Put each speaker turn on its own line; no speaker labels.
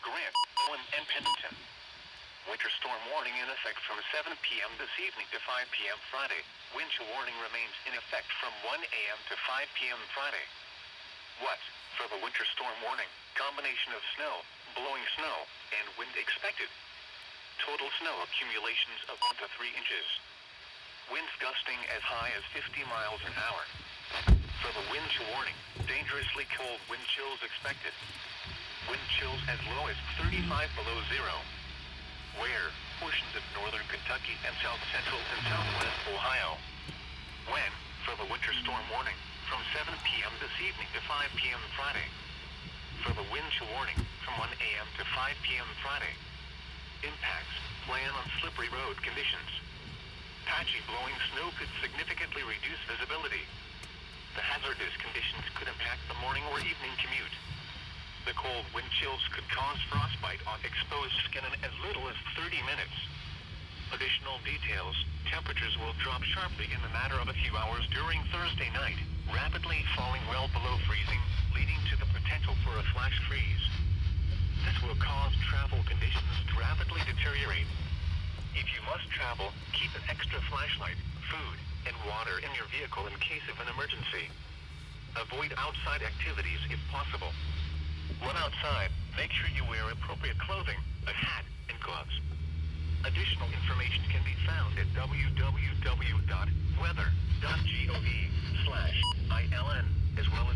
Grant, Owen, and Pendleton. Winter storm warning in effect from 7 p.m. this evening to 5 p.m. Friday. Wind chill warning remains in effect from 1 a.m. to 5 p.m. Friday. What? For the winter storm warning, combination of snow, blowing snow, and wind expected. Total snow accumulations of 1 to 3 inches. Winds gusting as high as 50 miles an hour. For the wind chill warning, dangerously cold wind chills expected. Wind chills as low as 35 below zero. Where? Portions of northern Kentucky and south central and southwest Ohio. When? For the winter storm warning, from 7 p.m. this evening to 5 p.m. Friday. For the wind chill warning, from 1 a.m. to 5 p.m. Friday. Impacts. Plan on slippery road conditions. Patchy blowing snow could significantly reduce visibility. The hazardous conditions could impact the morning or evening commute. The cold wind chills could cause frostbite on exposed skin in as little as 30 minutes. Additional details: temperatures will drop sharply in the matter of a few hours during Thursday night, rapidly falling well below freezing, leading to the potential for a flash freeze. This will cause travel conditions to rapidly deteriorate. If you must travel, keep an extra flashlight, food, and water in your vehicle in case of an emergency. Avoid outside activities if possible. When outside, make sure you wear appropriate clothing, a hat, and gloves. Additional information can be found at www.weather.gov/ILN, as well as